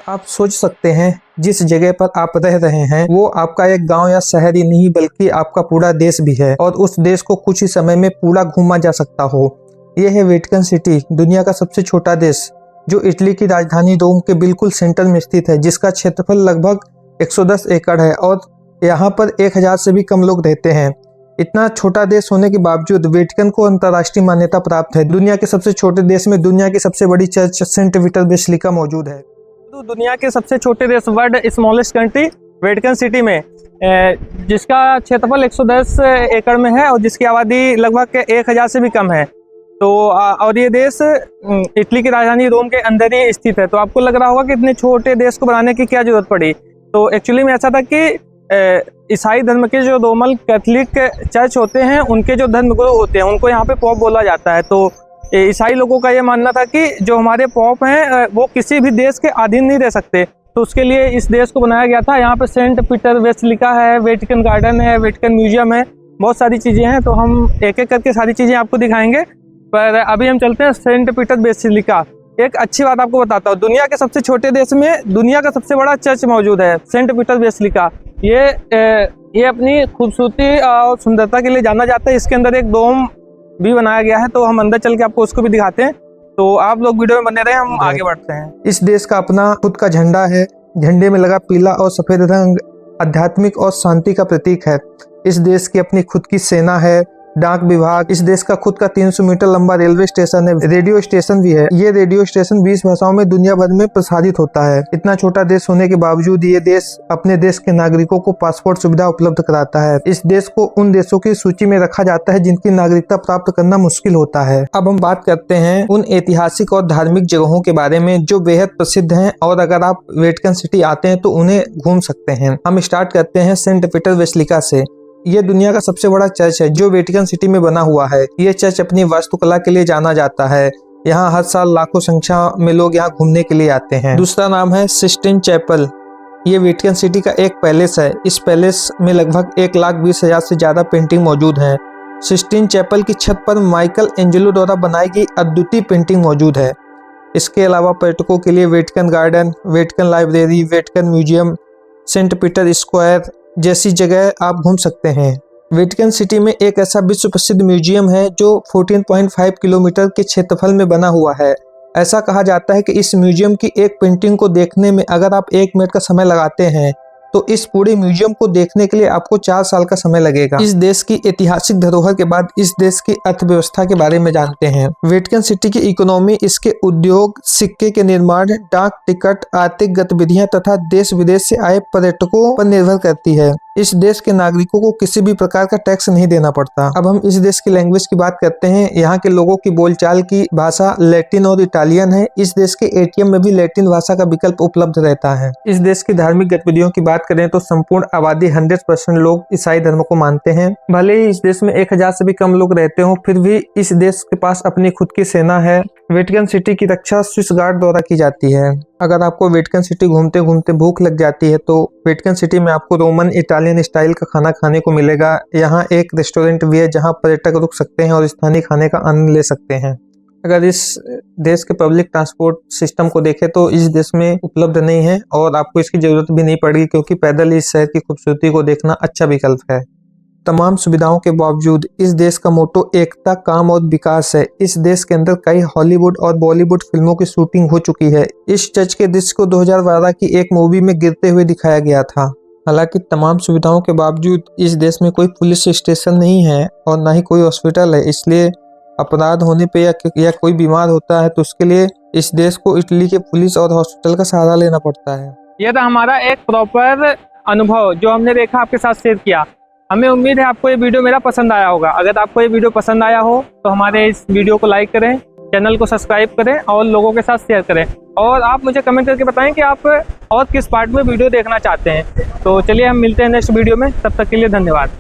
आप सोच सकते हैं जिस जगह पर आप रह रहे हैं वो आपका एक गांव या शहर ही नहीं बल्कि आपका पूरा देश भी है और उस देश को कुछ ही समय में पूरा घूमा जा सकता हो। यह है वेटिकन सिटी, दुनिया का सबसे छोटा देश जो इटली की राजधानी रोम के बिल्कुल सेंटर में स्थित है, जिसका क्षेत्रफल लगभग 110 एकड़ है और यहाँ पर 1000 से भी कम लोग रहते हैं। इतना छोटा देश होने के बावजूद वेटिकन को अंतर्राष्ट्रीय मान्यता प्राप्त है। दुनिया के सबसे छोटे देश में दुनिया की सबसे बड़ी चर्च सेंट पीटर बेसिलिका मौजूद है। तो दुनिया के सबसे छोटे देश world smallest country Vatican city में, जिसका क्षेत्रफल 110 एकड़ में है और जिसकी आबादी लगभग 1000 से भी कम है। तो और ये देश इटली की राजधानी रोम के अंदर ही स्थित है। तो आपको लग रहा होगा कि इतने छोटे देश को बनाने की क्या जरूरत पड़ी। तो एक्चुअली में ऐसा था कि ईसाई धर्म के जो रोमन कैथोलिक चर्च होते हैं उनके जो धर्मगुरु होते हैं उनको यहाँ पे पॉप बोला जाता है। तो ईसाई लोगों का ये मानना था कि जो हमारे पॉप हैं वो किसी भी देश के अधीन नहीं रह सकते। तो उसके लिए इस देश को बनाया गया था। यहाँ पे सेंट पीटर बेसिलिका है, वेटिकन गार्डन है, वेटिकन म्यूजियम है, बहुत सारी चीज़ें हैं। तो हम एक एक करके सारी चीज़ें आपको दिखाएंगे, पर अभी हम चलते हैं सेंट पीटर बेसिलिका। एक अच्छी बात आपको बताता हूँ, दुनिया के सबसे छोटे देश में दुनिया का सबसे बड़ा चर्च मौजूद है, सेंट पीटर बेसिलिका। ये अपनी खूबसूरती और सुंदरता के लिए जाना जाता है। इसके अंदर एक डोम भी बनाया गया है, तो हम अंदर चल के आपको उसको भी दिखाते हैं। तो आप लोग वीडियो में बने रहे, हम आगे बढ़ते हैं। इस देश का अपना खुद का झंडा है। झंडे में लगा पीला और सफेद रंग आध्यात्मिक और शांति का प्रतीक है। इस देश की अपनी खुद की सेना है, डाक विभाग। इस देश का खुद का 300 मीटर लंबा रेलवे स्टेशन है, रेडियो स्टेशन भी है। ये रेडियो स्टेशन 20 भाषाओं में दुनिया भर में प्रसारित होता है। इतना छोटा देश होने के बावजूद ये देश अपने देश के नागरिकों को पासपोर्ट सुविधा उपलब्ध कराता है। इस देश को उन देशों की सूची में रखा जाता है जिनकी नागरिकता प्राप्त करना मुश्किल होता है। अब हम बात करते हैं उन ऐतिहासिक और धार्मिक जगहों के बारे में जो बेहद प्रसिद्ध हैं और अगर आप वेटिकन सिटी आते हैं तो उन्हें घूम सकते हैं। हम स्टार्ट करते हैं सेंट पीटर बेसिलिका से। यह दुनिया का सबसे बड़ा चर्च है जो वेटिकन सिटी में बना हुआ है। यह चर्च अपनी वास्तुकला के लिए जाना जाता है। यहाँ हर साल लाखों संख्या में लोग यहाँ घूमने के लिए आते हैं। दूसरा नाम है सिस्टीन चैपल। ये वेटिकन सिटी का एक पैलेस है। इस पैलेस में लगभग 1,20,000 से ज्यादा पेंटिंग मौजूद है। सिस्टीन चैपल की छत पर माइकल एंजेलो द्वारा बनाई गई अद्वितीय पेंटिंग मौजूद है। इसके अलावा पर्यटकों के लिए Vatican Garden, Vatican Library, Vatican Museum, Saint Peter Square जैसी जगह आप घूम सकते हैं। वेटिकन सिटी में एक ऐसा विश्व प्रसिद्ध म्यूजियम है जो 14.5 किलोमीटर के क्षेत्रफल में बना हुआ है। ऐसा कहा जाता है कि इस म्यूजियम की एक पेंटिंग को देखने में अगर आप 1 मिनट का समय लगाते हैं तो इस पूरे म्यूजियम को देखने के लिए आपको 4 साल का समय लगेगा। इस देश की ऐतिहासिक धरोहर के बाद इस देश की अर्थव्यवस्था के बारे में जानते हैं। वेटिकन सिटी की इकोनॉमी इसके उद्योग, सिक्के के निर्माण, डाक टिकट, आर्थिक गतिविधियां तथा देश विदेश से आए पर्यटकों पर निर्भर करती है। इस देश के नागरिकों को किसी भी प्रकार का टैक्स नहीं देना पड़ता। अब हम इस देश की लैंग्वेज की बात करते हैं। यहाँ के लोगों की बोलचाल की भाषा लैटिन और इटालियन है। इस देश के एटीएम में भी लैटिन भाषा का विकल्प उपलब्ध रहता है। इस देश की धार्मिक गतिविधियों की बात करें तो संपूर्ण आबादी 100% लोग ईसाई धर्म को मानते हैं। भले ही इस देश में 1000 से भी कम लोग रहते हो, फिर भी इस देश के पास अपनी खुद की सेना है। वेटिकन सिटी की रक्षा स्विस गार्ड द्वारा की जाती है। अगर आपको वेटिकन सिटी घूमते घूमते भूख लग जाती है तो वेटिकन सिटी में आपको रोमन इटालियन स्टाइल का खाना खाने को मिलेगा। यहाँ एक रेस्टोरेंट भी है जहाँ पर्यटक रुक सकते हैं और स्थानीय खाने का आनंद ले सकते हैं। अगर इस देश के पब्लिक ट्रांसपोर्ट सिस्टम को देखें तो इस देश में उपलब्ध नहीं है और आपको इसकी जरूरत भी नहीं पड़ेगी क्योंकि पैदल इस शहर की खूबसूरती को देखना अच्छा विकल्प है। तमाम सुविधाओं के बावजूद इस देश का मोटो एकता, काम और विकास है। इस देश के अंदर कई हॉलीवुड और बॉलीवुड फिल्मों की शूटिंग हो चुकी है। इस चर्च के दृश्य को 2012 की एक मूवी में गिरते हुए दिखाया गया था। हालांकि तमाम सुविधाओं के बावजूद इस देश में कोई पुलिस स्टेशन नहीं है और ना ही कोई हॉस्पिटल है, इसलिए अपराध होने पे या कोई बीमार होता है तो उसके लिए इस देश को इटली के पुलिस और हॉस्पिटल का सहारा लेना पड़ता है। यह था हमारा एक प्रॉपर अनुभव जो हमने देखा, आपके साथ शेयर किया। हमें उम्मीद है आपको ये वीडियो मेरा पसंद आया होगा। अगर आपको ये वीडियो पसंद आया हो तो हमारे इस वीडियो को लाइक करें, चैनल को सब्सक्राइब करें और लोगों के साथ शेयर करें। और आप मुझे कमेंट करके बताएं कि आप और किस पार्ट में वीडियो देखना चाहते हैं। तो चलिए हम मिलते हैं नेक्स्ट वीडियो में, तब तक के लिए धन्यवाद।